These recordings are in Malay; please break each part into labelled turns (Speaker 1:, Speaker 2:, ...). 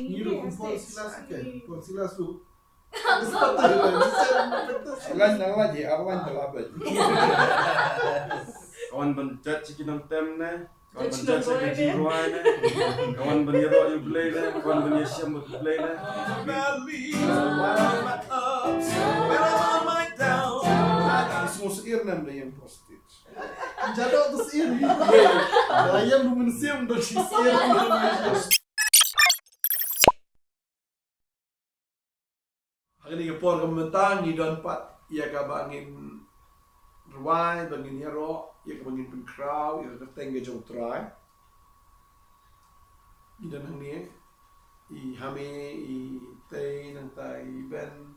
Speaker 1: Ngiro kung porsilas ka. Porsilas lu.
Speaker 2: Awan talabat.
Speaker 3: Kawan benjat cikinang temne, kawan benjat cikin ruane, kawan beniro you play na, kawan benir siam play na.
Speaker 2: Semua seir nam na yung postage.
Speaker 1: Jado to sir. Ayam lu mensiam do si sir. Hari ni kapor kementang ni don pat ia ka bangin ruai bangin hero ia ka bangin pen kraw ia ka tengge jong try. Ni dan hang ni I hame I tay nang tay ben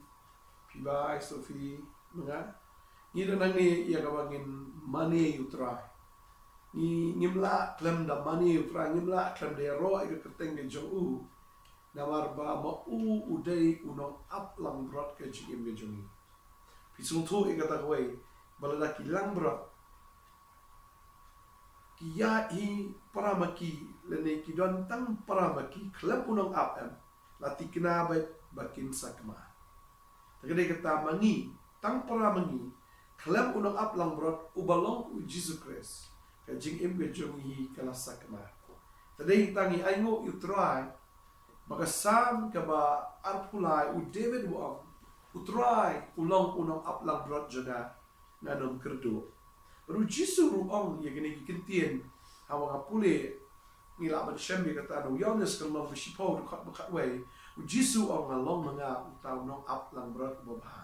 Speaker 1: pibai Sophie mga ni dan hang ni ia ka bangin money you try. Ni ngimla klem da money you try ngimla klem de ro ia ka tengge jong namar ba ma udai unong up lang brot ke jim ge jongi pisung thu e kata koi balada ki lang brot ki ya I paramaki lene ki don tang paramaki klem unong up em lati kena bakin sakma tagade kata mangi tang paramangi klem unong up lang brot ubalong u Jesus Christ ke jim ge jongi kala sakma tadei tangi aingo you try maka sam kaba arpulai u David wang utrai ulang unang aplang brot jana nganom kerdo baru jisu ruang ya gini kentien hawa kapule ngila man shembi kata no Yohanes kalau bersipau dekat bekat way u jisu ang ngalong mga utaw nong aplang brot bobha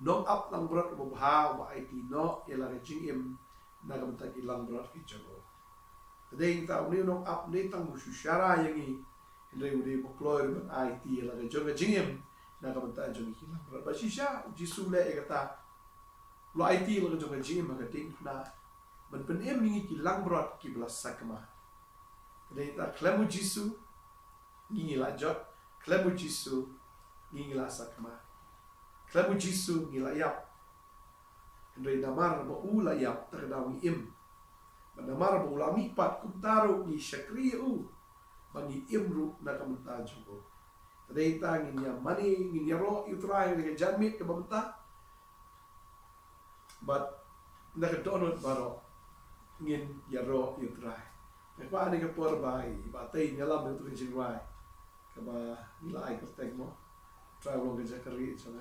Speaker 1: nong aplang brot bobha wa IT no ila rejing im nagamtag ilang brot kijago tadeng taw ni nong up ni tang musyara yang Hindi udi deploy dengan IT la jong jingem na kamanta jong hilang ba shisha jisu le kata lo IT la jong jingem ka ting na ban penem ni hilang brot ki belas sakma dei ta klemu jisu ni la jot klemu jisu ni la sakma klemu jisu ni la yap Hindi namar ba ula yap terdawi im namar ba ulami pat kumtaro ni syakri bagi imru na kamenta jugo. Tadai ta ngin ya mani ngin ya ro utrai dengan jamit ke bamta. But nak donut baro ngin ya ro utrai. Apa ada ke por bai batai nyalam itu ke jingwai. Kaba nilai ke tegmo. Try lo ke jakari sana.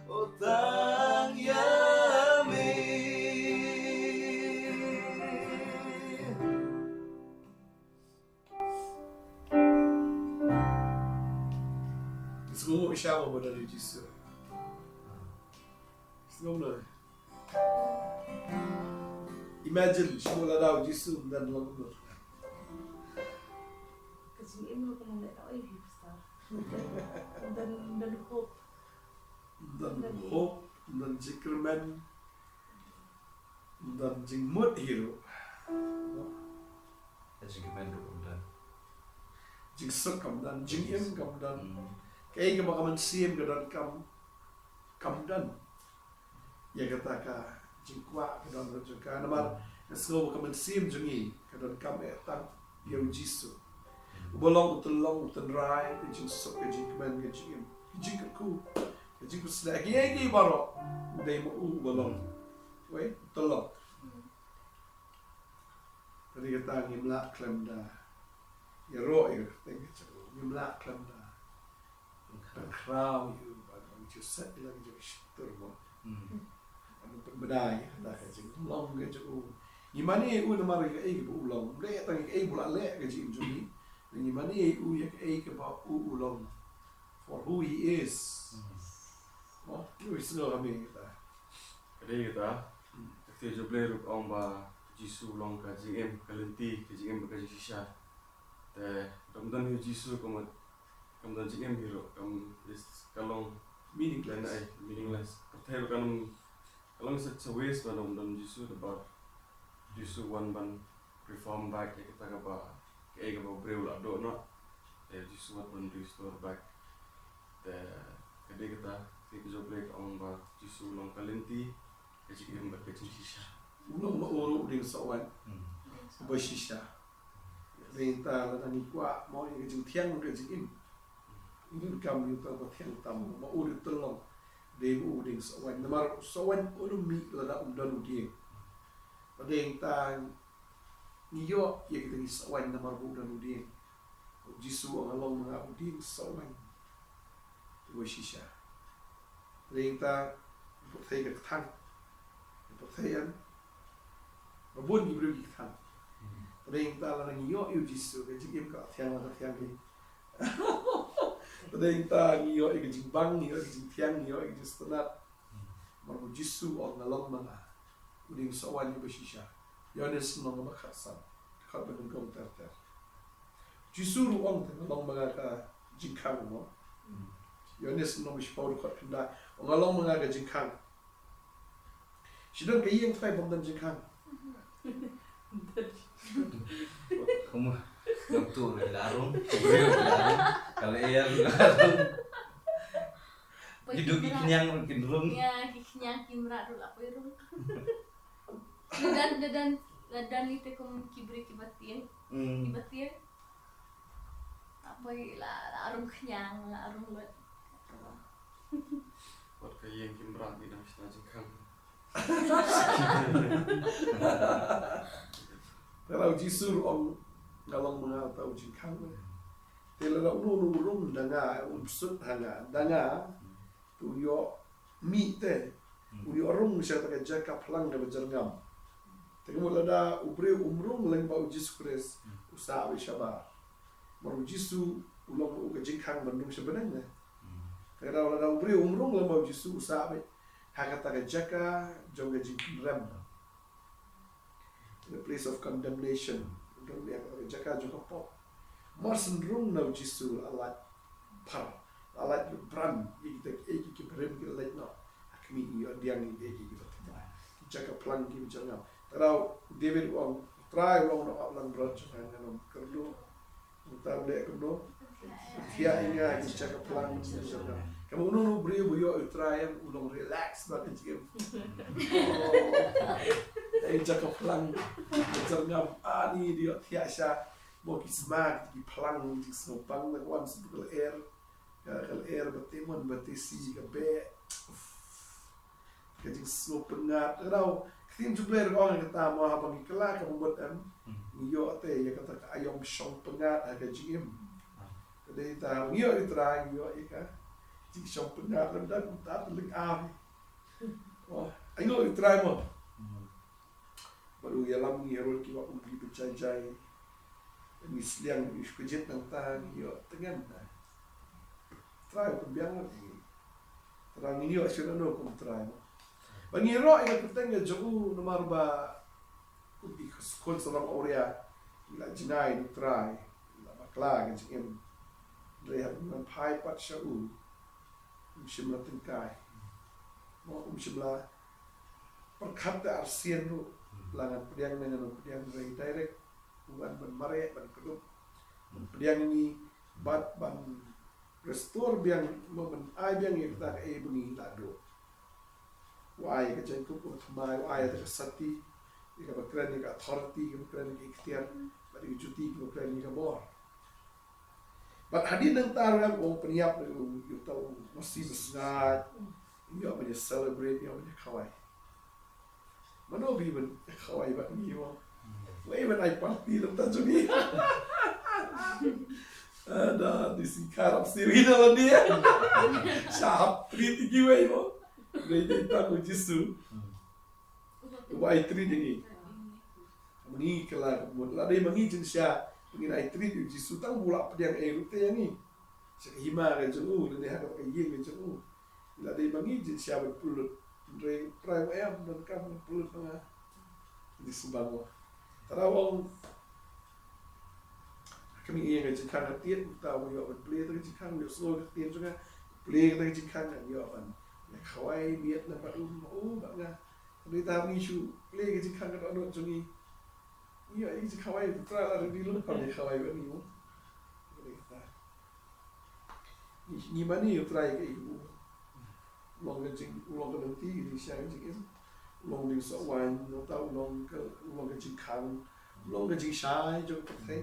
Speaker 1: Otang yami. Gusto mo siya mo ba na Jesus? Gusto mo na? Imagine, simula daw Jesus dan lang mo.
Speaker 2: Kasi mo ko muna ay hipster. Dan hope.
Speaker 1: Dan hope, dan zikirman, dan jingmut hero.
Speaker 4: Kasi gimana dulu dan.
Speaker 1: Jing sekam dan jing im kam dan. Kaya ka baka man siyem ka dan kam dan. Ya kata ka jing kwa ka dan raja ka naman. Kasi baka man siyem jungi ka dan kam etang yaw jisu. Bolong utulong utanray ka jing sok ka jing man ka jing im. Jing ka ku. Ka jing ku sila. Kaya kaya baro. Day mo bolong. Wait, utulong. Tadi kata ngimla klem da. Ya ro ya kata ngimla klem da. Dan kraw yu bagong ju set lang ju shitur mo. Ano pagbaday kata ka jing long ka ju. Ngimani u na mari ka ay bu long. Le tang ay bula le ka jing jumi. Ngimani u ya ka ay ka ba u long. For who he is. Mo, yu isno kami kata.
Speaker 3: Jadi kita ketika jumlah ruk orang ba Jisu long ka jingem kalenti ka jingem ka jisha. Te ramdan hu Jisu kamat kamdan jingem hiro kam is kalong
Speaker 1: Meaningless.
Speaker 3: dan ay meaningless. Pertanyaan kan kalong sa waste ba ramdan Jisu ba Jisu one ban reform back ya kita ka ba kaya ka ba breu la do no. Te Jisu one ban restore back. Te kada kita ketika jumlah orang ba Jisu long kalenti ka jingem ka jisha.
Speaker 1: Ulong mauro ding sawan. Bashisha. Renta la nang kwa mo yang jing tiang ke jing im. Ini kam yu ta ba tiang tam ma uri telong. De bu ding sawan. Namar sawan ulum mi la da dan udie. Padeng tang niyo ya kita ni sawan namar bu dan udie. Jisu ang along mga uding sawan. Bashisha. Renta putay ka tang. Putayan. Babun ni beri kita. Tadeng ta lang iyo yu Jisu ke jing im ka tiang la tiang ni. Tadeng ta iyo ke jing bang iyo ke jing tiang iyo ke jing stanat. Marbu Jisu on ngalong mga uding sawan ni bashisha. Yones nong makasam. Ka ben gong ter. Jisu ru on ngalong mga ka jing kang mo. Yones nong bishpau ko pinda ngalong mga ka jing kang. Sidon ka iyang try bom dan jing kang.
Speaker 4: Kamu ngantuk larung, kalau air larung, hidup kenyang makin rum.
Speaker 2: Ya, kenyang kimra dulu apa irung. Dan itu kum kibri kibatin. Kibatin. Apa lah arung kenyang, arung buat.
Speaker 3: Buat kaya yang kimra di dalam istana jengkang.
Speaker 1: Kalau Jisu om ngalong mga tao jing kang. Tela na unu danga unsut hanga danga tu yo mi te. Uri orang siya taga jaka plang na bajarngam. Tega mo lada ubre umrung lang ba Jisu Kris usawi siya ba. Maru Jisu ulong uga jing kang bandung siya benang na. Tega lada ubre umrung lang ba Jisu usawi. Haka taga jaka jonga jing rem. The place of condemnation. Rung yang jaka jonga po. Marsen rung na Jisu alat par. Alat bran. Iki ki berem ki let no. Akmi iyo diang iki ki fatima. Jaka plang ki janga. Tarau David wong try wong no aplang brot janga no kerdo. Mutar le kerdo. Dia inga ki jaka plang ki janga. Kamu nunu beri buyo try ulong relax ba ki. Ay jaka plang janga ani dia tiasa mo ki smart ki plang ki snopang na once the air. Kalau air bertemuan bertisi ke be, kajing slow pengat. Kalau tim jubler orang kata mau apa ngikla kamu buat niyo te ya kata ayam song pengat agak jim. Jadi ta niyo itra niyo ika Jing siya pengaran dan tak teling awi. Wah, ayo try mo. Baru ya lam ni erol kiwa umbi berjai-jai. Misliang iskujit nang tang yo tengan dah. Try pembiang lagi. Terang ini yo sila no kum try mo. Bangiro ina kuteng jauh nomor ba ubi skol sarang oria ila jinai du try ila bakla kan jing rehat man pai pat shau shimla tengkai mo shimla perkata arsian tu langan pediang dengan pediang rei direct bukan ban mare ban kedup pediang ini bat ban restore biang mo ban ai biang yang tak bungi lado wai ka chen ku thmai wai ta sati ika bakran ika authority ika bakran ika ikhtiar bagi cuti ika bakran ika bor but hadin nang tarang ong peniap yu tau masih besngat yo banyak celebrate yo banyak kawai mano bi ban kawai bat ni yo wai ban ai party lam ta jumi ada disikar siri na dia sharp pretty giveaway mo ready ta ko jisu wai tri dingi mengi kala mod la dei mengi jin sya mengi ai tri di jisu tang bula pediang rute yang ni hima kan juu le ha ka yin kan juu la dei mengi jin sya berpulut re prai am dan kam pulut tengah di subango tarawong kami iya kan jikang atiet tahu yo play tu jikang yo so atiet juga play tu jikang yo ban kawai biat na padum banga Dari tahu isu play ke jikang kan ada jungi iya ini kawai putra lah di lu kalau kawai bani mo ni mani yo try ke ibu long ke jing long ke nanti di siang jing long di so wan no tau long ke jikang long ke jing sai jo pakai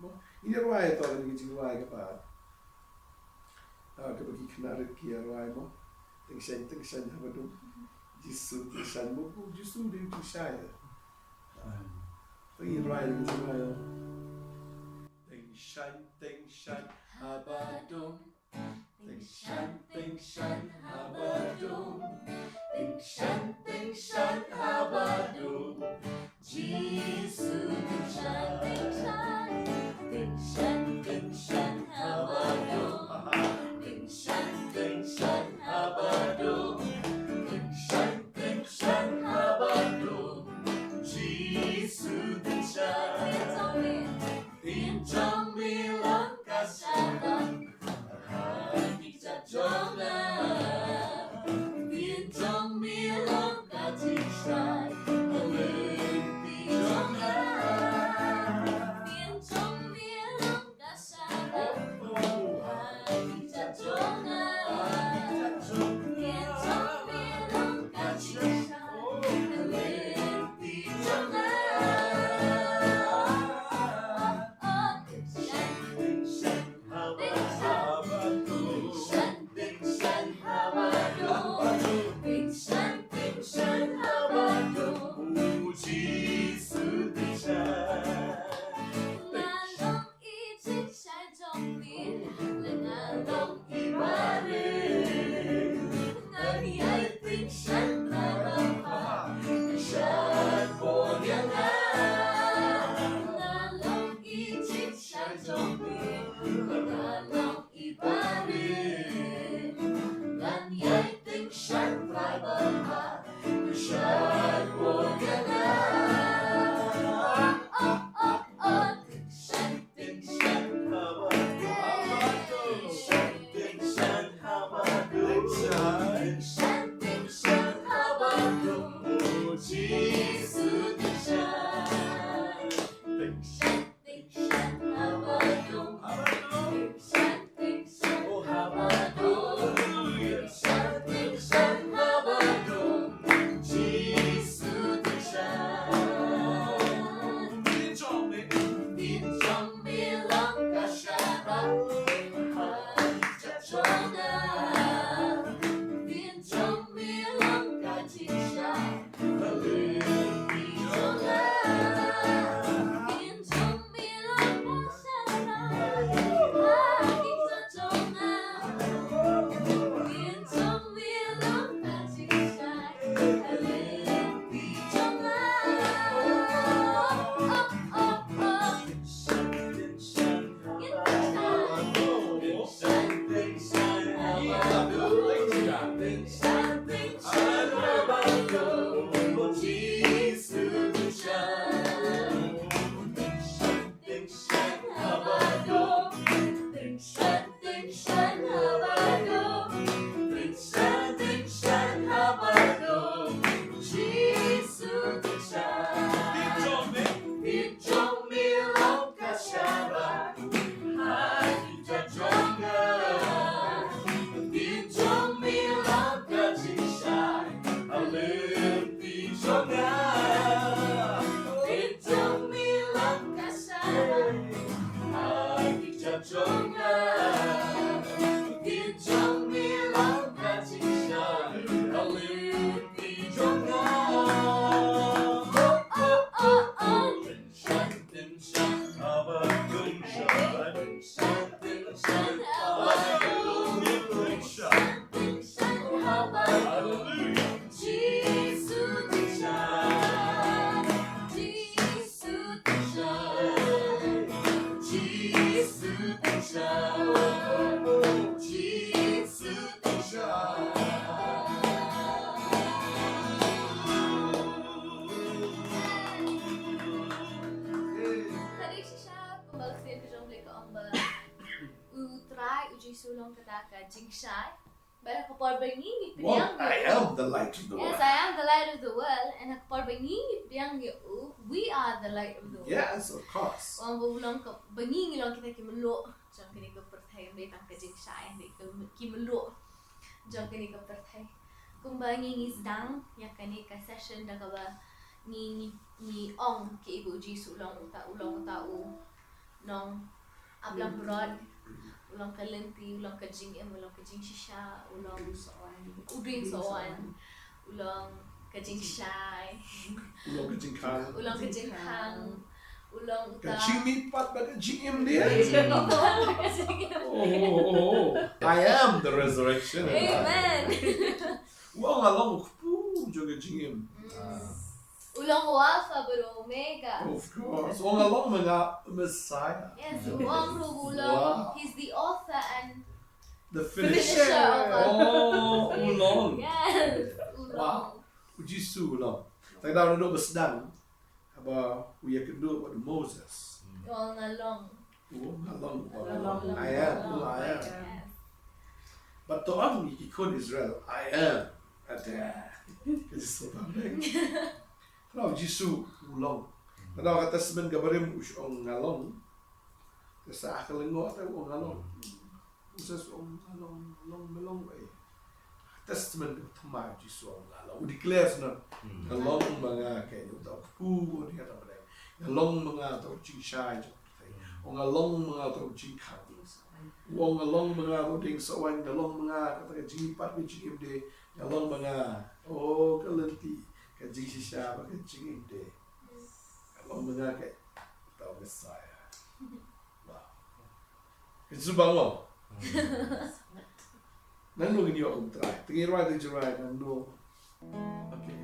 Speaker 1: mo ini ruai to ni jing ruai ke pa ke bagi kenar ki ruai mo tengsan apa tu jisu tengsan mo jisu di tu sai ini ruai ni jing ruai tengsan abadum tengsan abadum tengsan abadum jisu tengsan abadum tengsan abadum tengsan abadum jisu tengsan in trong mi lang ka sa
Speaker 2: Tadi siya kung bakit yung blik ang ba utrai uji sulong kataka jingshay. Bara kapag ni
Speaker 1: Well,
Speaker 2: piyang
Speaker 1: I am the light of the
Speaker 2: Yes,
Speaker 1: world.
Speaker 2: I am the light of the world, and kapag ni piyang we are the light of the world.
Speaker 1: Yes, of course.
Speaker 2: Ang bulang ka banging lang kita kimulo, jang kini ka pertay betang ka jingshay, hindi ka kimulo, jang kini ka pertay. Kung banging is dang, yak kani ka session da ka ba ni ong ki ibu ji sulong ulong tao nong ablang broad ulang ka lenti ulang ka jing ulang ka jing shisha ulang uding soan ulang ka jing shy
Speaker 1: Ulang kajing kang.
Speaker 2: ulang ka jing hang ulang uta
Speaker 1: Kajing mipat ba kajing im dia?
Speaker 2: Kajing
Speaker 1: Oh, I am the resurrection. and life.
Speaker 2: Amen.
Speaker 1: Well, along juga kajing im.
Speaker 2: Ulang Alpha pero Omega.
Speaker 1: Of course. Well, along mga Messiah.
Speaker 2: Yes, ulang ulang.
Speaker 1: Wow.
Speaker 2: He's the author and
Speaker 1: The
Speaker 2: finisher
Speaker 1: finisher.
Speaker 2: of our
Speaker 1: Oh, ulong.
Speaker 2: yes.
Speaker 1: Wow.
Speaker 2: Ulang.
Speaker 1: Uji su ulong. Tayo daw na besdang. Haba, uya kedua pada Moses.
Speaker 2: Ulang along.
Speaker 1: Along.
Speaker 2: Along.
Speaker 1: I am. I am.
Speaker 2: Yes.
Speaker 1: But to ang ikon Israel, I am. Ada. Kasi so tambeng. Kalau Jisu ulong. Kalau kata semen gabarim usong ngalong. Sa akalengo ata ong ngalong. Usas ong ngalong melong ay. Testament tama Jisu ong ngalong. Declares na ngalong mga kayo daw ku ni kata ba. Ngalong mga daw jingshay. Ong ngalong mga daw jingkang. Wong ngalong mga daw ding sawan ngalong mga kata jingipat ni jingimde. Ngalong mga kalenti. Kajing siya ba kajing hindi. Kalau mga kay tao Messiah. Wow. Kasi bango. Nanu gini ako try. Tingin right and right nanu. Okay.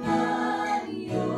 Speaker 2: Mario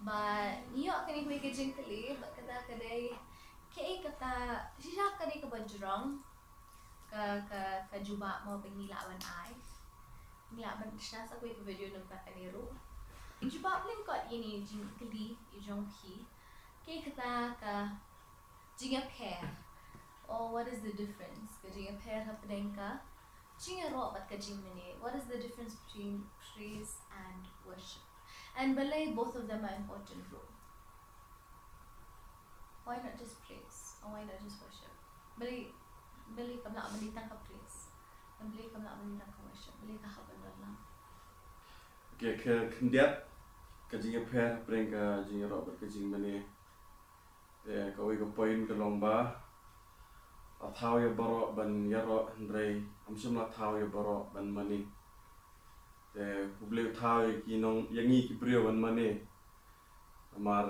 Speaker 2: But niyo kani ko ikajing kali, kata kadai kay kata siya kani ka bajrong ka juba mo pagnilawan ay. Nilaban siya sa ko video ng kakaniro. Juba pling kot ini jing kali ijong ki. Kay kata ka jinga pair. Or what is the difference? Ka jinga pair hapdeng ka. Jinga ro bat ka jing mani. What is the difference between praise and worship? And balay, both of them are important role. Why not just praise? Or why not just worship? Balay kam na amalintang ka praise. Balay kam na amalintang ka worship. Balay ka haban lang.
Speaker 3: Okay, kendiat kajing pair bring ka jing Robert kajing mani. Kau iko point ke lomba. Athau ya baro ban yaro Andre. Amsum la thau ya baro ban mani. Publik tahu kinong yangi kipriyo ban mane amar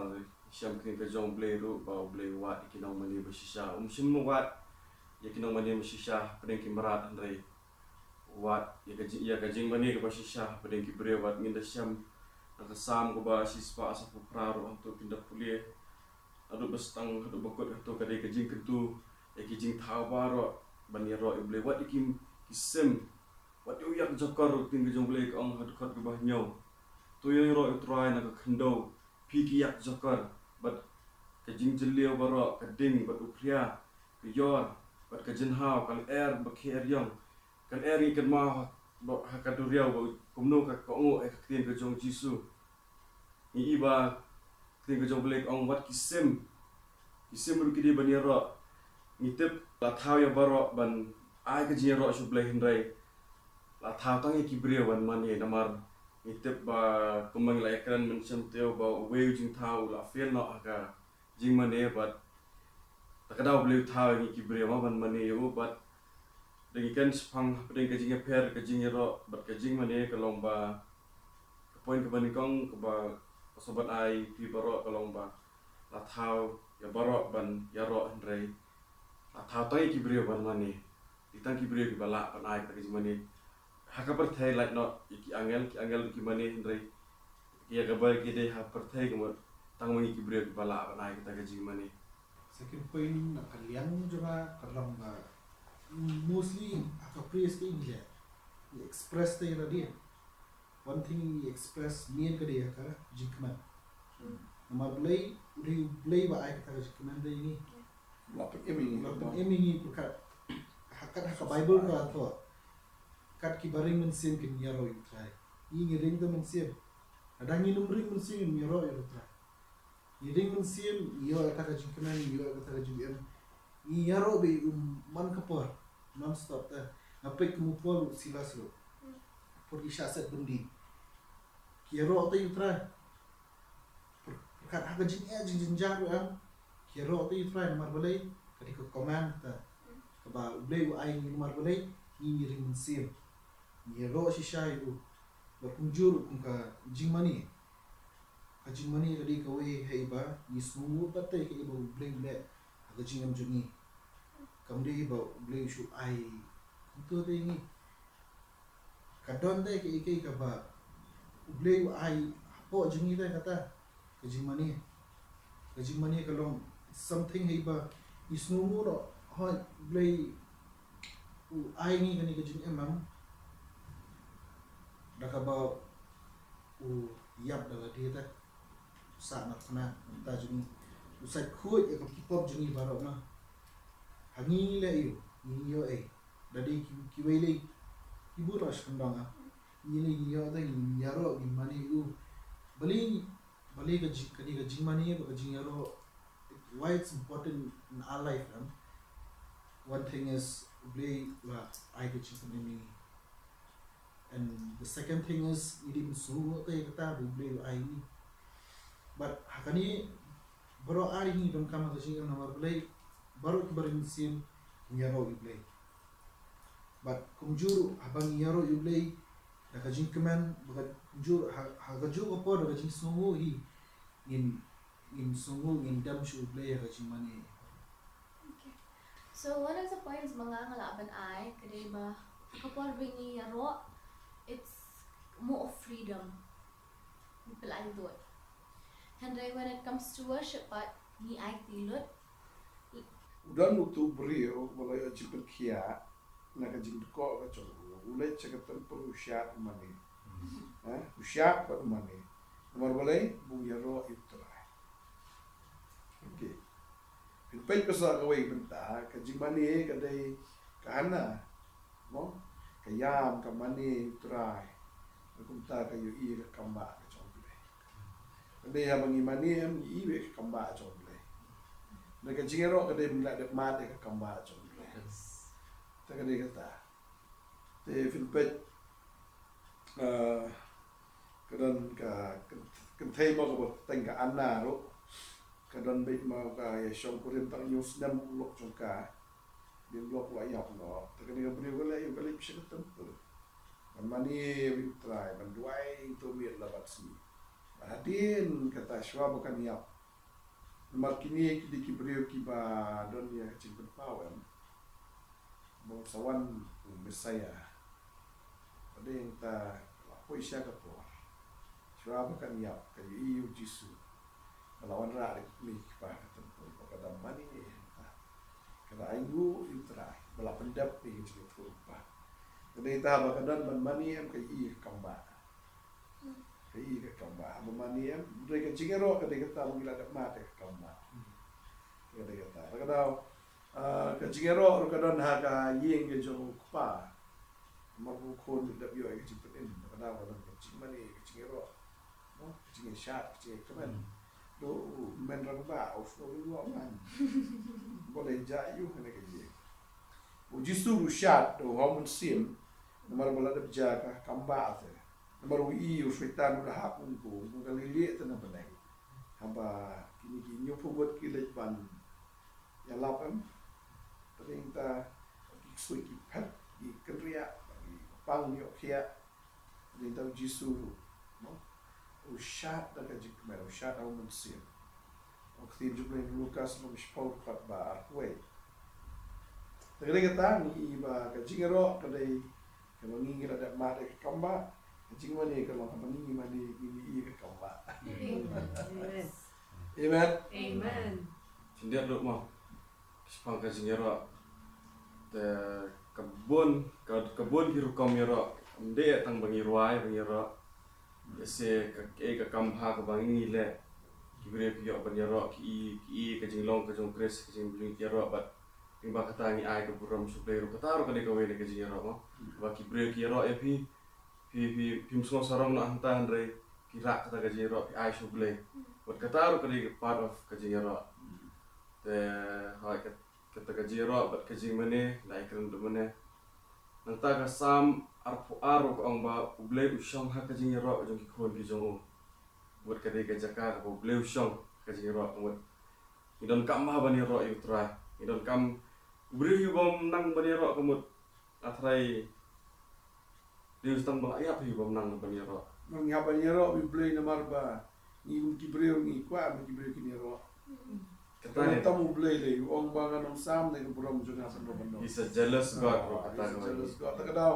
Speaker 3: siam kini ka jong play ru ba play wat kinong mani basisha sim wat ya kinong mani basisha pedeng kimrat andre wat ya ka jing mani ka basisha pedeng kipriyo wat nginda siam nakasam ko ba sispa asa praru untuk pindah kuliah adu bestang adu bakut to kadai ka jing kentu ya ki jing tahu baro ban yaro play wat ikim kisem wat yo yak jakar tin ke jong blek ong hat khat ke bah nyau to yo ro try na ka khndo phi ki yak jakar bat ke jing jeliau baro ka ding bat upria ke yor bat ka jin hau kal air ba kher yang kal air ni kan ma ba ha ka duriau ba kumno ka ko ngo e ka tin ke jong jisu ni iba tin ke jong blek ong wat kisem ru ki di ban ro ngitip la thao ya baro ban ai ka jero shuble hindrai la thao tang ki brio ban mani namar ngitip ba kumang la ekran mention teo ba we jing thao la fel no aga jing mane bat takadaw beliau thao ni ki brio ma ban mani yo bat dengan kan sepang dengan kajing per kajing ro bat kajing mane ka lomba poin ke bani kong ke ba sobat ai pi baro ka lomba la thao ya baro ban ya ro hindrai la thao tai ki brio ban mani ditang ki brio ki bala ban ai ka kajing mane haka per thai like not ki angel ki mane hindrai ki ya gabar ki de ha per thai ke tang mangi ki brio ki bala ban ai ka kajing mane
Speaker 5: second point nak kalian juga kalau mostly aku praise ke ini express tadi tadi one thing he express main ke dia kan jikman nama play ba ai kata jikman dia ini
Speaker 1: Lapan eming.
Speaker 5: ini perkat hakat Bible ka to kat ki baring mensim kin yaro itrai ni ngering to mensim ada ni numring mensim yaro itrai Yiding mensim iyo kata jingkenan iyo kata jingem ni yaro be man kapor non stop ta apik kumupol silas lo por isya set bendi kiro ta yutra perkat haga jing jaru am kiro ta yutra nomor balai kadi ko command ta kaba blay ai ni nomor balai ni ring mensim yero shisha itu berkunjur ka jingmani Kajing mani tadi kau heba ni semua patai ke ibu beli beli kajing am jungi kemudian ibu beli shu ai untuk tu ini kadon deh ke ikai kaba beli ai apa jungi deh kata kajing mani kalau something heba ni semua ro hoi beli ai ni kani kajing emam dah kaba yap dah dia tak sana kena ta jungi usai khoi e ki pop jungi baro na hangi le yo dadi ki wele ibu ras kandanga ni yo da ni yaro ni mani bali ka jing mani ka jing yaro why it's important in our life one thing is beli la ai ka jing ni and the second thing is idim su ta kata beli ai ni but hakani baro ari ni dong kama kasi ang namar play baro kibarin sim yaro iblay but kumjuru habang yaro iblay nakajing keman baga kumjuru hagaju ko po nakajing sungu hi in sungu in dam shu iblay nakajing mani.
Speaker 2: Okay. So one of the points mga ngalaban ay kada ba kapag ringi yaro it's more of freedom. Nipalay doon. And when it comes to worship, but ni ay tilot.
Speaker 1: Dan untuk brio balai jipet kia nak jing ko ka chong ulai cakatan perusyak mani usyak pa mani nomor balai bu yaro itra okay pinpai pasal kawai benta ka jing mani ka dai kana mo kayam ka mani itra kumta ka yu i ka kamba ka chong Kadai habang imani am iwe kamba chomble. Naka jingero kadai mla de mate ka kamba chomble. Ta kadai kata. Te filpet kadan ka kentay mo ko tengka anna ro. Kadan bait mo ka ya shong kurim tang news nam lok chong ka. Din lok wa yok no. Ta kadai ka bri wala yu kali pisa tempo. Mani we try banduai to mir labat si. Hadin kata Shua bukan yap. Markini ki di brio ki ba don ya kecil berpawem. Mau sawan Mesaya. Ada yang ta apa isya ka po. Shua bukan yap kayu iu jisu. Melawan ra mi pa tempo pada mani ni. Kada ayu intra bala pendap ni kecil pa. Kada ita ba kadan ban mani am kayu kamba. Kai ka kamba mamani am mereka jingero kada kata mengila dak mate ka kamba kada kata kada ka jingero ro kada na ka yeng ke jo pa mabu kon dak yo ke jipen kada wala ka jingmani ka jingero no jing shat jing kaman do men rang ba of do lu man boleh jayu kena kerja justru rusyad do hamun sim nomor bola de jaga kamba te nomor wi u syaitan udah hak unku kali tu na benai hamba kini pubut kilet ban ya lapam perintah sui ki pet ki keria pang yo kia perintah justru no usyad da kajik mer usyad hamun sim waktu jumlah Lukas mengispol kat bar kue. Tegak kata ni iba kajing ero kadai kalau ni kita ada mah ke kamba kajing mana kalau apa ni mana ini ke kamba. Amen.
Speaker 6: Amen.
Speaker 3: Cindia duk mah. Sepang kajing ero. Te kebun hiru kam ero. Amde tang bangi ruai bangi ero. Ese ke kamha ke bangi le. Kibire piyo banyaro ki kajing long kajong kres kajing bujung yaro bat timba kata ni ai ke buram supleru kata ro kade kawe ne kajing yaro ma ba kibire ki yaro pi pimsong sarong na hanta andre kira kata kajing yaro pi ai suple bat kata ro kade part of kajing yaro te hai kata kajing yaro bat kajing mane lai kan du mane nanta ka sam arpo aro ko ong ba uble usong ha kajing yaro jong ki khon ki jong buat kadai kajaka ko bleu shong kajing ro buat idon kam ma bani ro yu try idon kam bri yu bom nang bani ro kamut atrai deus tang bang ayap yu bom nang bani ro
Speaker 1: Mengapa ni ro bi blay na marba ni kibreu ni kwa mi kibreu kini ro.
Speaker 3: kata
Speaker 1: Kalau
Speaker 3: ni
Speaker 1: tamu blay le ong bangan ong sam ne buram jona san no bando.
Speaker 3: is a jealous god ro kata ko
Speaker 1: Jelas got tak ada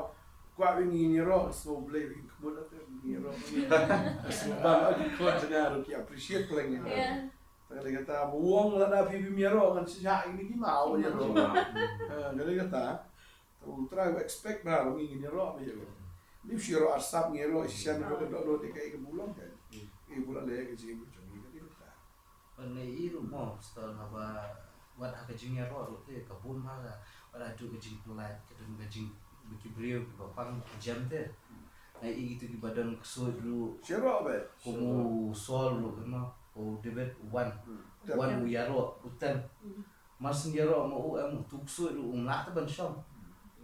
Speaker 1: kwa wingi ni ro so blay wi kemud ate ni ro. Bang aku kau jangan ro ki appreciate plang ni.
Speaker 2: Ya.
Speaker 1: Tak ada kata buang lah dah pipi mi ro kan sejak ini ki mau ni ro. Jadi kata tu try expect bah wingi ni ro me yo. Ni shiro asap ni ro sian ro do dekai ke bulan kan. Bulan le ke sini macam ni kata.
Speaker 4: Ane iru mo setelah haba wat hakajingnya ro te kabun mala wala tu kajing pelat kedun kajing bikibrio bapang jam te na itu di badan kesud lu
Speaker 1: Shiro be.
Speaker 4: komu sol lu kena o debet wan uyaro utan masin yaro mo em tuksu lu umla ta ban shom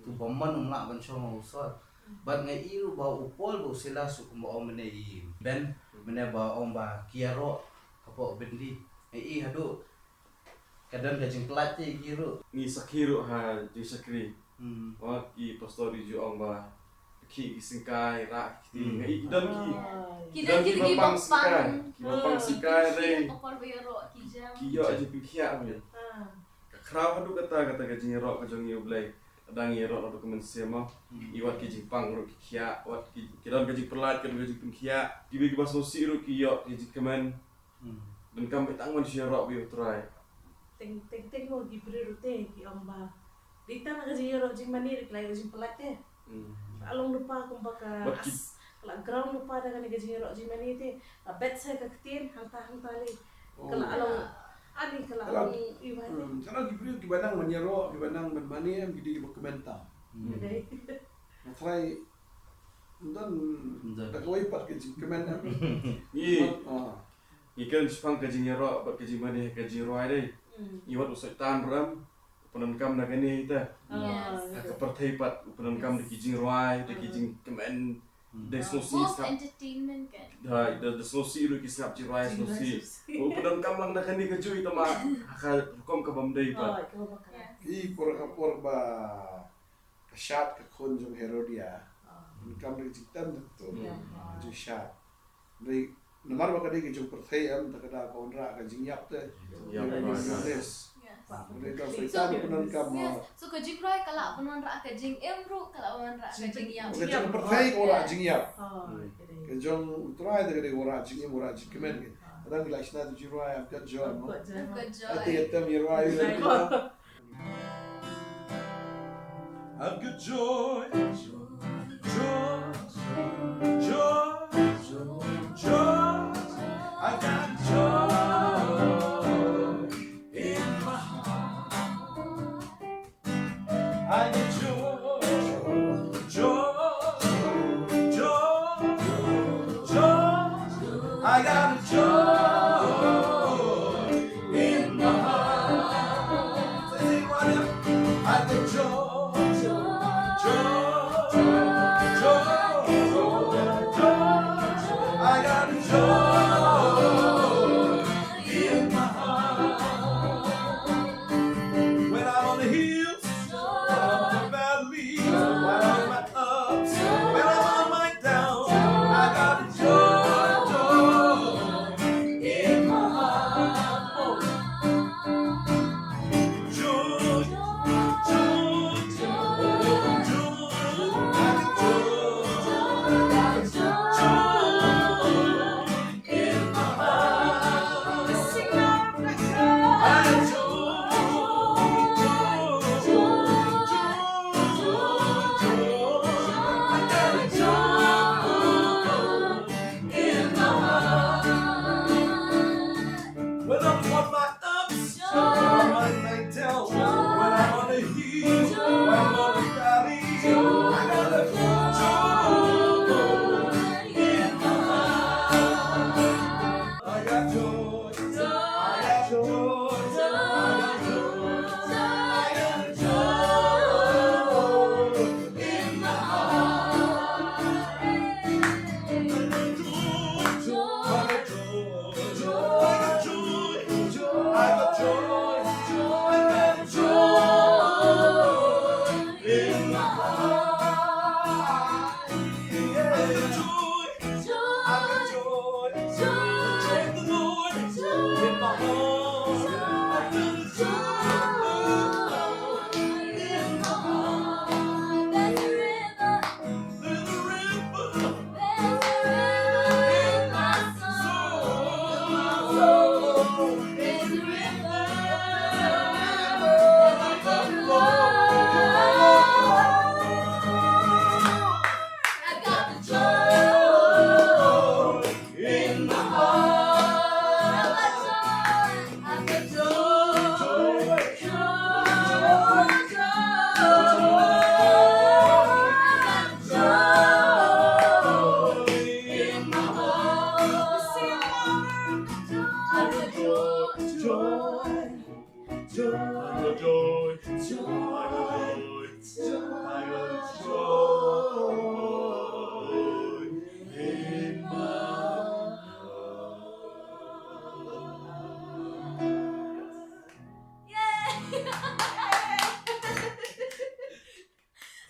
Speaker 4: tu bomman umla ban shom o sol bat ngai iru ba upol bo sila su ko om ne i ben mene ba om ba kiaro kapo bendi i hadu kadang kajing pelat te kiru
Speaker 3: ni sakhiru ha di sakri wa ki pastori ju ong ba ki singkai ra ki ngai idon ki
Speaker 2: Kita kiri
Speaker 3: bapang
Speaker 2: bapang
Speaker 3: sikai re
Speaker 2: Tokor bayaro kijam.
Speaker 3: ki yo aja pikhiya me kraw hadu kata kajing ro kajong yu blai adang ro ro dokumen sema iwat ki jipang ro ki khia wat ki don kajing pelat kan kajing pikhiya ki bas no si ro ki yo ki kemen dan kam betang man si ro bi try
Speaker 6: Teng mo gibre rute ki omba. Dita na kasi yoro jing manir klay jing pelate. Along lupa kung baka
Speaker 3: What ki-
Speaker 6: kala ground lupa da kan kasi yoro jing manir te. Bet sa kaktin hanta li. Kala along ani kala
Speaker 1: Kalau-
Speaker 6: along iwan.
Speaker 1: Kalau kibreu ki banang menyero ki banang bermani am gidi dokumenta.
Speaker 6: Jadi
Speaker 1: Try dan tak kau ipat ke kemen am.
Speaker 3: ni
Speaker 1: Ah.
Speaker 3: ikan sepang kajing ro bat kajing mane kajing ro ai iwat usai tan ram upanan kam na gani ita
Speaker 2: Yes.
Speaker 3: ka perthai pat upanan kam de kijing ro ai de kijing kemen de so si
Speaker 2: Most
Speaker 3: snap
Speaker 2: entertainment kan.
Speaker 3: da so si ru ki snap ji ro ai so si upanan kam lang na gani ka jui tama ka kom ka bam dei
Speaker 6: oh
Speaker 3: pat
Speaker 6: ikaw baka.
Speaker 1: I por ba shot ke kon jong Herodia. Kam de jitan tu. Ji shot. Dari nomor ba kadi ke jong perthai am tak ada kontra ka jingyap te.
Speaker 3: Ya,
Speaker 1: Yes.
Speaker 2: Yes.
Speaker 1: Dari kau setan punan kam.
Speaker 2: Yes. So kajing roy kala penon ra kajing emro kala penon ra kajing yam.
Speaker 1: Ke jong perthai ko ora jingyap.
Speaker 6: Oh,
Speaker 1: Ke jong utrai de ora jingyap ora jikemen ke. Kadang la isna tu jirai am kat jong.
Speaker 2: Good joy.
Speaker 1: Ati etam jirai. I've got joy, joy, joy, joy. I got joy in my heart. I got joy, joy, joy, joy. I got joy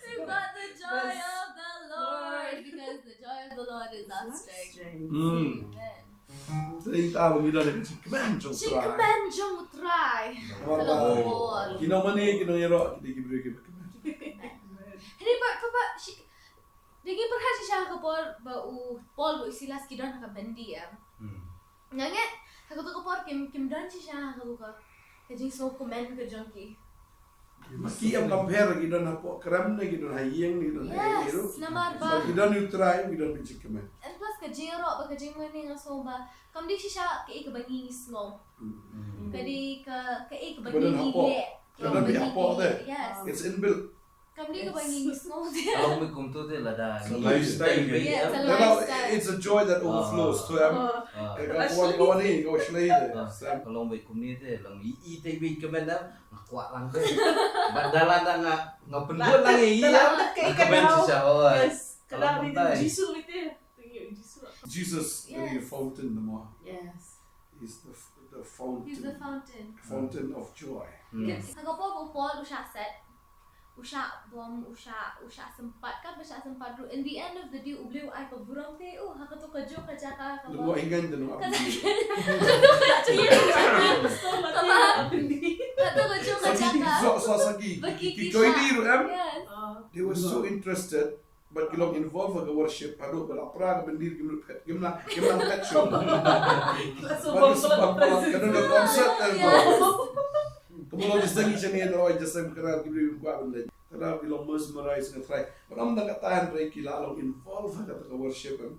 Speaker 2: We've got the joy of the Lord because the joy of the Lord is our strength.
Speaker 1: Hmm.
Speaker 2: Amen.
Speaker 1: Saya tahu bila ada kemen jom
Speaker 2: She
Speaker 1: try.
Speaker 2: command jom try.
Speaker 1: Oh. Kino mani kino yero kita gibri gibri kemen.
Speaker 2: Hindi pa Digi perhaji siya ka Paul bu Silas kidon ka bendi ya. Nange ako to ka kim dan siya ka buka. Kajing so comment ka jonki.
Speaker 1: Maki am compare kita na po kram na kita na hiyeng kita na
Speaker 2: Yes,
Speaker 1: hiyero.
Speaker 2: namar
Speaker 1: So
Speaker 2: ba.
Speaker 1: kita ni try kita ni kemen.
Speaker 2: And plus kajing ro ba kajing mani nga so ba. Kam di siya ka bangi ngom. Kadi ka bangi
Speaker 1: Badan hapo.
Speaker 2: le.
Speaker 1: Badan di hapo deh.
Speaker 2: Yes.
Speaker 1: It's inbuilt.
Speaker 2: Kam di ka bangi ngom.
Speaker 4: Kalau may kumto de lada.
Speaker 3: So lifestyle
Speaker 2: Yeah, it's a
Speaker 1: No, no,
Speaker 2: lifestyle.
Speaker 1: it's a joy that overflows to them. Kawan ni, kau selai deh.
Speaker 4: Kalau may kumni de lang iitay big kamen na nakuha lang de. Bandalan na nga penduan lang iya.
Speaker 6: Dalam kay
Speaker 4: Kamen siya oh.
Speaker 6: Yes. Kadang
Speaker 4: Kalau
Speaker 6: ni
Speaker 4: patay.
Speaker 6: Jisu itu. Tinggi Jisu.
Speaker 1: Jesus is
Speaker 2: Yes.
Speaker 1: the fountain the more.
Speaker 6: Yes.
Speaker 1: He's the
Speaker 2: He's the
Speaker 1: fountain.
Speaker 2: fountain.
Speaker 1: Fountain of joy.
Speaker 6: Yes.
Speaker 2: Ako po Paul usha set. Usha sempat kan usha sempat ru. In the end of the day ubliu ay paburang te haka to kajo kajaka ka
Speaker 1: Lu
Speaker 2: ba.
Speaker 1: ingan din no.
Speaker 2: Kato kajo kajaka.
Speaker 1: Sasagi.
Speaker 2: Bakikisha.
Speaker 1: Kikoy ni em.
Speaker 2: Yes.
Speaker 1: They were so interested, but kilong involved with worship. Hado bala pra bendir gimna pet show. Bagus sebab kadang ada concert dan kemudian disengi sini ada orang jasa kerar kibri kuat benda. Kadang kilong mesmerize ngetry. Orang dah katahan try kila long involved kata worship em.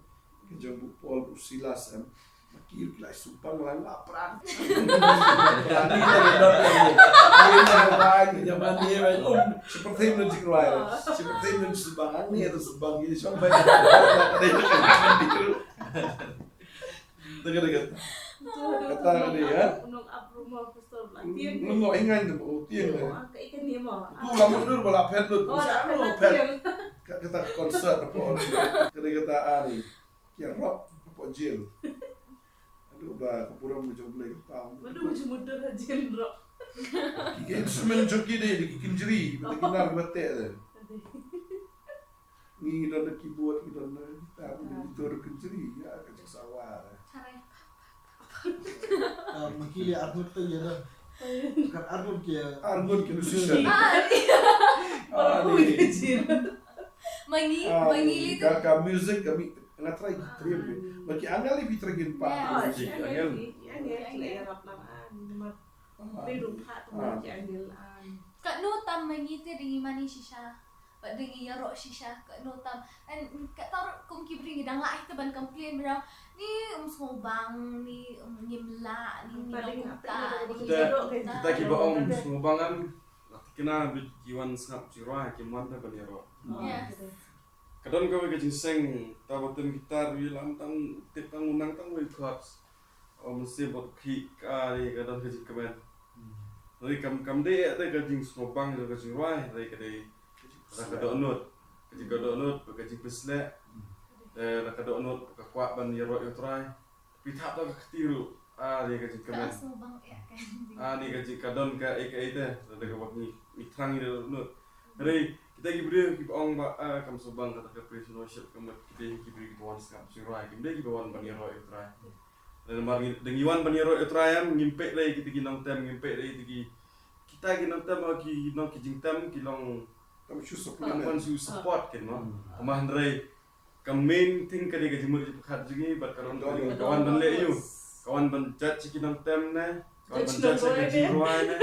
Speaker 1: Kejang Paul Silas em. Makir kila supang lang lapran. Ini dah lain zaman ni seperti yang dikeluar. Seperti yang sebangan ni atau sebang ini sampai ada dekat. Dekat. Kata dia ya.
Speaker 6: Unong up rumah pastor latihan.
Speaker 1: Nunggu ingat tu, tiang deh.
Speaker 6: Ka ikan ni mo.
Speaker 1: Tu lama dulu bala pet tu.
Speaker 6: Oh, nak
Speaker 1: Siapa pet?
Speaker 6: latihan.
Speaker 1: Kata konser apa orang. Kata ani. Kia rock apa jail. Aduh bah kapura mu jom lagi tahu.
Speaker 6: Waduh macam muda aja bro.
Speaker 1: Kiki instrumen joki deh di kinjeri, benda kinar bete deh. Ni kita nak keyboard kita nak gitar, kita ada kinjeri ya kecik sawah.
Speaker 2: Cara
Speaker 5: Makili Arnold tu ya dah. Kan Arnold kia.
Speaker 1: Argun kena susah.
Speaker 6: Oh,
Speaker 1: Ni.
Speaker 6: dia
Speaker 2: Mangili tu.
Speaker 1: Kakak music kami nak try trim. Bagi angal lebih tergin
Speaker 6: Oh,
Speaker 1: pak.
Speaker 6: siya angel yang aplaan. Pero pa tu nak angel an.
Speaker 2: Kat no tam mangiti ringi mani shisha. Pak dengi yarok shisha kat no tam. And kat taruh kum kibri ngidang lah itu ban complain berang. Ni semubang ni nyimla ni
Speaker 6: Paling
Speaker 2: kuta.
Speaker 3: Kita kibaong sumubangan kena bikiwan snap jirah kiman ta baniro.
Speaker 2: Yes.
Speaker 3: Kadon ko ke jingseng tawaten gitar wi lantang tipang unang tang wi chords. Mesti bot ki kali kadon ke jikamen. Dari kam de ate ke jing sumubang ke jirah dari ke de kadonot. Ke kadonot ke jing pesle. Kadonot ke kwa baniro yotrai. Pitap ta ketiru. Dia ke jikamen.
Speaker 2: Kat semubang ya kan.
Speaker 3: Ni ke kadon ke ite dari ke wak ni mitrang ni not. Dari kita gibri kibong ba kam subang kata ke prisonership kemat kita gibri kibawan skap sirai kimde kibawan baniro utrai dan mari dengiwan baniro utrayam ngimpe lagi kita ginong tem ngimpe lagi kita ginong tem ki ginong kijing tem kilong
Speaker 1: Kami susah
Speaker 3: kapan su support ken no amah ndrai kam main thing kadi ke jimur jipakhat jingi bat karon kawan ban le yu kawan ban judge kinong tem na kawan ban judge ke jiruai na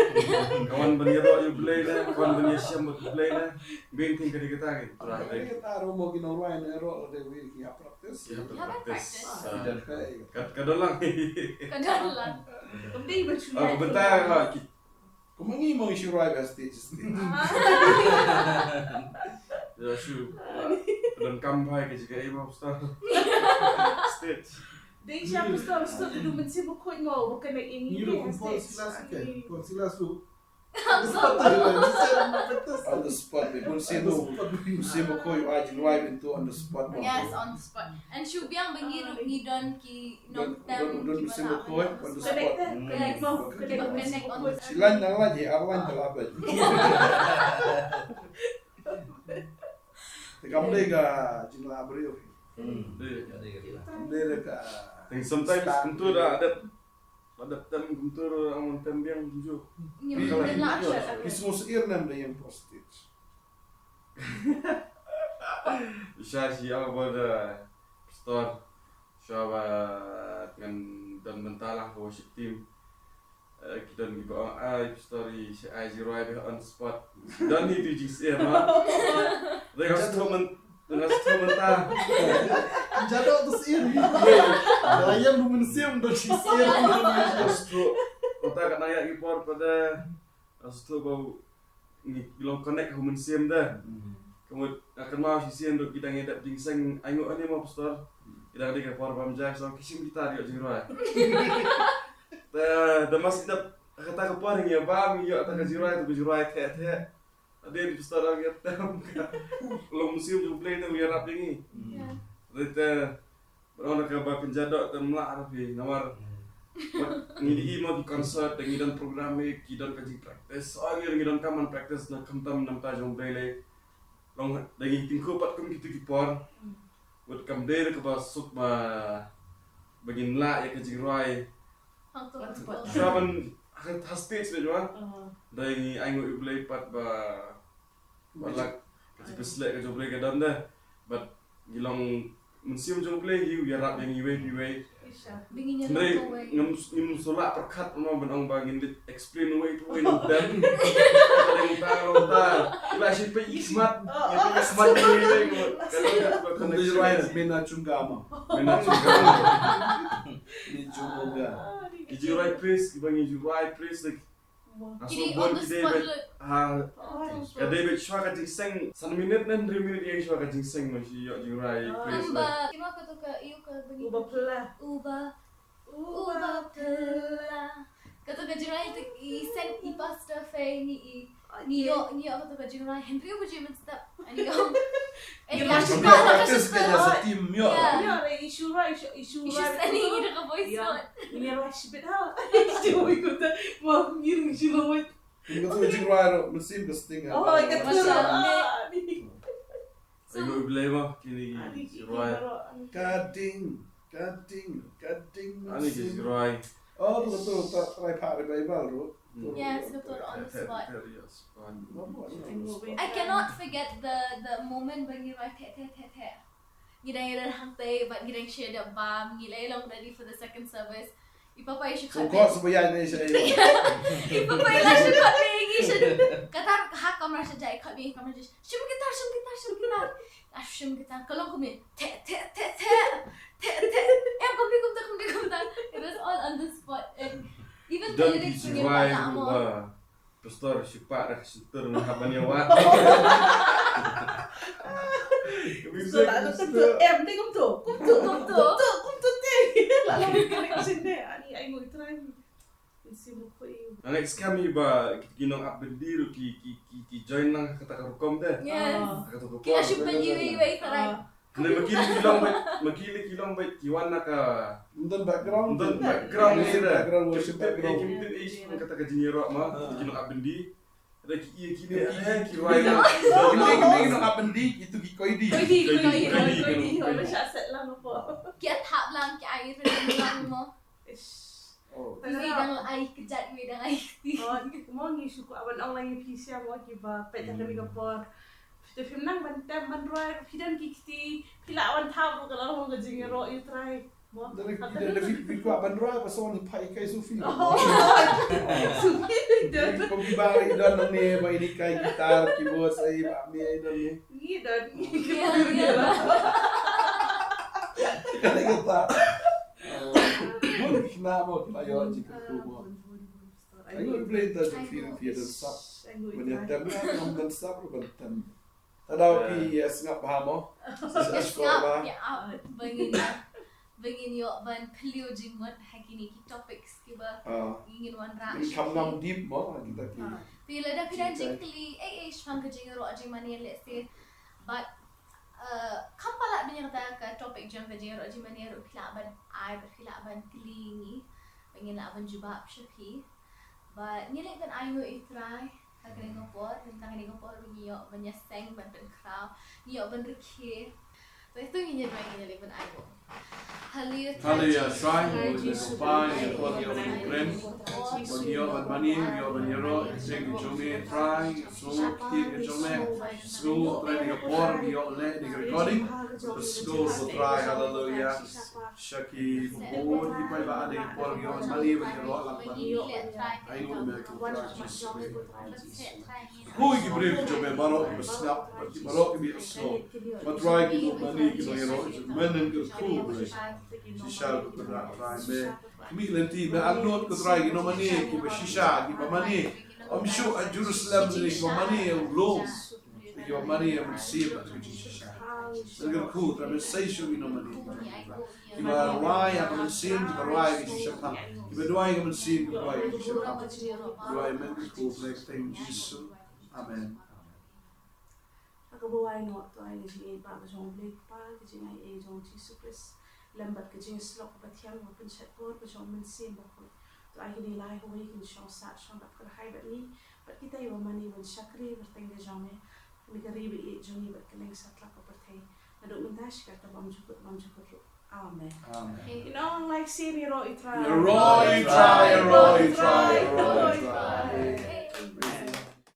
Speaker 3: kawan ban yero yu play na kawan ban yesham play na main thing kadi kita ke
Speaker 1: Kami kita mau gina orang yang error ada wih ya praktis.
Speaker 3: ya
Speaker 2: practice.
Speaker 3: kadon lang
Speaker 2: Kadang lah.
Speaker 6: Kemudian baca.
Speaker 3: bentar lah
Speaker 1: Kau mengi mau isi right stage.
Speaker 3: ya shu dan kampai ke jika ibu star stage
Speaker 6: Dia siapa pastor dulu mesti buku ngau bukan nak ini.
Speaker 5: Ni kumpul silas kan. Kumpul silas tu.
Speaker 1: On the spot, pun sino ko yung ajin right into on the spot.
Speaker 2: Yes, on the spot. And syubiang bengi ngidon ki nong tem
Speaker 1: Don
Speaker 2: ki
Speaker 1: sino ko on the spot.
Speaker 6: Connect mo.
Speaker 2: Connect on the spot.
Speaker 1: Sila nang lagi arwan talabat. Kamu ka jingla abriyo. Kamde ka.
Speaker 3: and sometimes kuntur ada tem kuntur ang tem biang tuju
Speaker 2: Nyembuhin lah.
Speaker 1: Christmas ear nam na yung postage.
Speaker 3: Siya siya pada store siya dengan dan mentalang worship team kita ni ba story si I0 on spot dan itu jis ma dengan instrumental
Speaker 5: Jadok tu sir. Ayam lu mensiam tu sir.
Speaker 3: Astro kota kan ayat impor pada Astro bau ni bilang connect human sim dah kemudian akan mau si sim tu kita ngedap jingseng ayo ani mau pastor kita ada ke por bamjak so kisim kita dia jiroi mas kita kata ke por ya bam yo ta ke jiroi te ada di pastor lagi tem belum musim tu play tu ya rap ini Rita berona ke ba penjadok temla rapi nawar ngidi mau di konser dengan program kidan kaji practice ngidon kaman practice na kamtam nam ta jong play long dengan tingko pat kum gitu kipor buat kam der ke ba suk ba bagin la ya kaji roi saban hastage bejo dari aingo play pat ba balak kaji peslek ke jong play ke dan dah but gilong mensium jong play you ya rap yang iwe
Speaker 2: Bengi
Speaker 3: Ndai
Speaker 2: nyerok
Speaker 3: ngam solak perkat mau benang bangin dit explain way to way dan ada yang lontar ila si pe ismat ya pe ismat ni kalau
Speaker 1: Kung di right mena chungama.
Speaker 3: benar juga
Speaker 1: Ni chunga.
Speaker 3: iji right place ibangi ju right place like
Speaker 2: Kini
Speaker 3: aso
Speaker 2: on
Speaker 3: bon
Speaker 2: the
Speaker 3: ki
Speaker 2: spot
Speaker 3: David
Speaker 2: look.
Speaker 3: ha ya David shwa ka jingseng san minute nan 3 minute yang shwa ka jingseng ma si yo ju right place
Speaker 2: Amba, kino ka to ka iyo ka bengi.
Speaker 6: Ubah pula.
Speaker 2: Uba. Ubah pelah. Kata kajian itu isen ipasta fe ni Nio kata kajian Henry apa je mesti ani kau.
Speaker 6: Gila,
Speaker 2: Yang
Speaker 1: Dia practice kaya sa team yo.
Speaker 2: Yeah.
Speaker 6: Ya, isu
Speaker 2: seni ida ka voice
Speaker 6: Ya.
Speaker 2: note.
Speaker 6: Ini apa sih beda? Isu ikut mau ngirim isu lama.
Speaker 1: Kung ito yung raro, masim kasting.
Speaker 6: Oh, ikat ni.
Speaker 3: Ayo iblema kini Roy.
Speaker 1: Kading.
Speaker 3: Ani kis Roy.
Speaker 1: Oh, betul. Try pak de Bible, ro.
Speaker 2: Yes, betul, on the spot.
Speaker 3: Yes.
Speaker 2: I cannot forget the moment when you write te. Ngidang hante, but ngidang share the bam, ngilay lang ready for the second service. Ipapay siya
Speaker 1: So,
Speaker 2: kat.
Speaker 1: kau sebayan na siya.
Speaker 2: Ipapay lang siya kat me siya. Katar hak kamera siya jay kat me kamera siya. Shum gitar. Shum gitar. Kalau kami te. Kumta. It was all on the spot. And even the
Speaker 3: Dan
Speaker 2: lyrics
Speaker 3: kis
Speaker 2: punya
Speaker 3: Roy
Speaker 2: banyak mo.
Speaker 3: pastor sipak dah sentur nak kapan yang wat.
Speaker 6: So, ano to? Dia kumto. Kumto te. Lalu kena sini. Ani mo try. Isi mo ko iyo.
Speaker 3: Next kami ba ginong abbendir ki join nang kata rukom deh.
Speaker 2: Yes.
Speaker 3: Kata rukom.
Speaker 2: Kaya siya panyiwi taray.
Speaker 3: Kena makili kilong baik kiwan naka
Speaker 1: Undan background.
Speaker 3: background ni dah.
Speaker 1: Worship background.
Speaker 3: Kita kata kajiniro ma ginong abbendi. Ada ki iya kini ki
Speaker 1: Hindi na kapendi, ito gikoy di.
Speaker 6: Koidi. Wala siya set lang po.
Speaker 2: Kaya tap lang, kaya air lang mo.
Speaker 1: Oh.
Speaker 2: Iwi ay kejat, iwi ay ti.
Speaker 6: Mo ngi suku awan ang lang PC mo kiba peta kami kapor. The film nang ban roy pidan kikti pila awan tabu kalau mo gajingero you try. Mo.
Speaker 1: Dari ko abanroy pa so ni pai kay Sufi.
Speaker 6: Sufi dan
Speaker 1: Kung ibari doon ng neba, ini kay gitar, keyboard, ay mami ay doon ni.
Speaker 6: ni dan
Speaker 1: Kaya kita. Mun kina mo kinayo jika kubo. Ayo play the film dan sap. Menyetem na ng dan sap ro kan. Tadaw ki yes nga pa mo. Sa
Speaker 2: Ngap,
Speaker 1: eskwela.
Speaker 2: ya, bangin yo ban pelio jingot hakini ki topics kiba ingin wan ra.
Speaker 1: Ini kam deep mo kita ki.
Speaker 2: Pila da pidan jingkli shpang kajingero aji mani let's say but kampala menyerta ka topik jang kajingero aji mani ro pila ban ai pila ban klingi bangin la ban jubab shapi but nilai kan ayo itrai kagre ngopor tentang ini ngopor ngiyo banyaseng ban krau ngiyo ban rikhe so itu ngiyo ban ayo
Speaker 1: Hallelujah, try with the combine and what you grem. When you have money, you have euro, take it to me, try, so keep it to me. School, training a poor, you let the recording. The school will try, hallelujah. Shaki, all the people are adding poor, you have money, when you're all like I know American practice. Who you bring to me, Marok, snap, but you Marok be a snow. But try to do money, you know, it's men and good cool. Shisha ko na try me. Milenti me agnot ko try gino mani ki ba shisha ki ba mani. Am sure a Jerusalem ni ba mani o glow. Ki ba mani am see ba ki shisha. Nagir ko tra me say sure gino mani. Ki ba rai am see ki ba rai ki shisha pa. Ki ba duai am see ki rai ki shisha pa. Duai me ko black thing Jesus. Amen.
Speaker 6: Ako buhay no to ay ni pa ba jong blake pa kasi ay jong Jesus Christ lambat ka jing slok ba tiang mo pun chat por ba jong men sim ba ko to ay ni lai ho ni kin shong sa shong ba kar hai ba ni ba kita yo mani wan shakri ba teng de jong me mi garibi e jong ni ba keleng sa tlak ba thai na do mun dash ka ta bam jukut amen. You know, like seeing you try.
Speaker 1: Roy try.